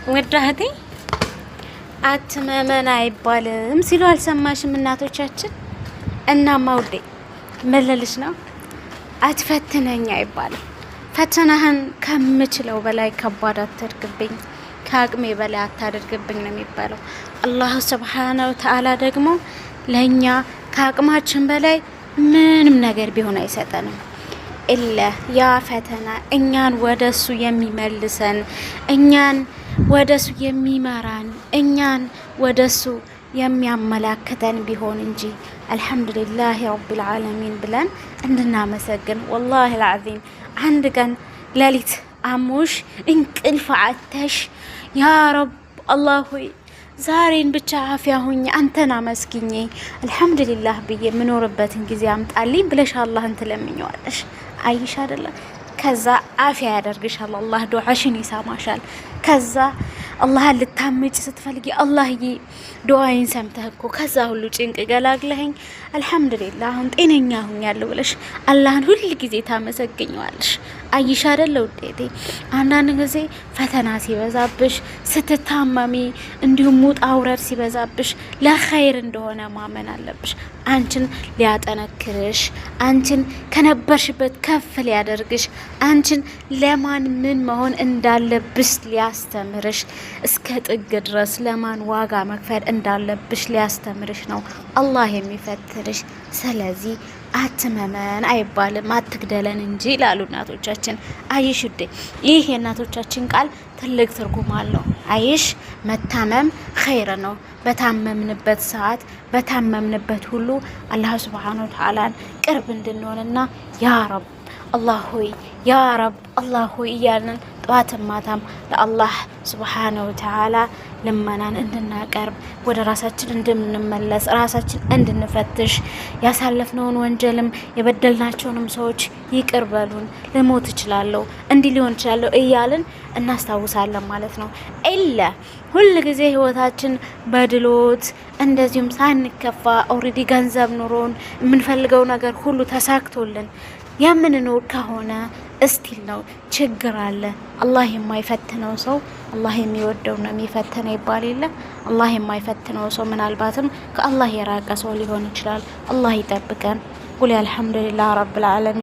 ወዳህቴ አትመመን አይባልም ሲሉ አልሰማሽም እናቶቻችን? እናማ ውዴ መለልሽ ነው አትፈትነኝ አይባልም። ፈተናህን ከምችለው በላይ ከባድ አታድርግብኝ፣ ከአቅሜ በላይ አታድርግብኝ ነው የሚባለው። አላህ ሱብሓነሁ ወተዓላ ደግሞ ለኛ ከአቅማችን በላይ ምንም ነገር ቢሆን አይሰጠንም። ኢላ ያ ፈተና እኛን ወደሱ የሚመልሰን፣ እኛን ወደሱ የሚመራን፣ እኛን ወደሱ የሚያመላክተን ቢሆን እንጂ አልሐምዱሊላህ ረቢል ዓለሚን ብለን እንድናመሰግን። ወላሂ አልዓዚም አንድ ቀን ሌሊት አሞሽ እንቅልፍ አተሽ ያ ረብ አላህ ሆይ ዛሬን ብቻ አፍያ ሁኝ አንተን አመስግኜ አልሐምዱሊላህ ብዬ የምኖርበትን ጊዜ አምጣልኝ ብለሽ አላህን ትለምኘዋለሽ። አይሽ አይደለ? ከዛ አፍያ ያደርግሻል። አላህ ዱዓሽን ይሰማሻል። ከዛ አላህን ልታምጪ ስትፈልጊ አላህዬ ዱዓዬን ሰምተህ እኮ ከዛ ሁሉ ጭንቅ ገላግለኸኝ አልሐምዱሊላህ አሁን ጤነኛ ሁኛለሁ ብለሽ አላህን ሁሉ ጊዜ ታመሰግኘዋለሽ። አይሽ አይደለ ውዴቴ? አንዳንድ ጊዜ ፈተና ሲበዛብሽ፣ ስትታመሚ፣ እንዲሁም ውጣ ውረድ ሲበዛብሽ ለኸይር እንደሆነ ማመን አለብሽ። አንቺን ሊያጠነክርሽ፣ አንቺን ከነበርሽበት ከፍ ሊያደርግሽ፣ አንቺን ለማን ምን መሆን እንዳለብሽ ሊያስተምርሽ፣ እስከ ጥግ ድረስ ለማን ዋጋ መክፈል እንዳለብሽ ሊያስተምርሽ ነው አላህ የሚፈትንሽ። ስለዚህ አትመመን አይባልም፣ አትግደለን እንጂ ይላሉ እናቶቻችን። አይሽ ውዴ ይህ የእናቶቻችን ቃል ትልቅ ትርጉም አለው። አይሽ መታመም ኸይር ነው። በታመምንበት ሰዓት በታመምንበት ሁሉ አላህ ሱብሓነሁ ወተዓላን ቅርብ እንድንሆንና ያ ረብ አላህ ሆይ ያ ረብ አላህ ሆይ እያልን ጠዋትም ማታም ለአላህ ሱብሓነሁ ወተዓላ ልመናን እንድናቀርብ፣ ወደ ራሳችን እንድንመለስ፣ ራሳችን እንድንፈትሽ፣ ያሳለፍነውን ወንጀልም የበደልናቸውንም ሰዎች ይቅር በሉን፣ ልሞት እችላለሁ፣ እንዲህ ሊሆን እችላለሁ እያልን እናስታውሳለን ማለት ነው። ኢላ ሁል ጊዜ ህይወታችን በድሎት እንደዚሁም ሳንከፋ ኦልሬዲ ገንዘብ ኑሮን የምንፈልገው ነገር ሁሉ ተሳክቶልን የምንኖር ከሆነ እስቲል ነው ችግር አለ። አላህ የማይፈትነው ሰው አላህ የሚወደው ነው የሚፈትነው ይባል የለ? አላህ የማይፈትነው ሰው ምናልባትም ከአላህ የራቀ ሰው ሊሆን ይችላል። አላህ ይጠብቀን። ቁል አልሐምዱሊላህ ረብል ዓለሚን።